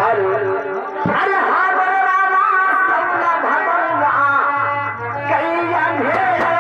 अरे हाँ बोले रामा सबका भगवा कई अंधेरा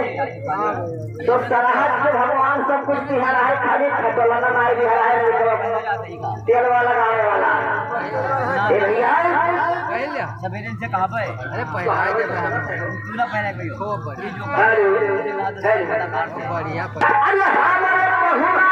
तो सरहद से भगवान सब कुछ बिहार है खाली खतौला मार बिहार है तेल वाला गाने वाला सवेरे से कहाँ पे अरे पहला तू ना पहले कोई हो बढ़िया अरे हमारे बहुरा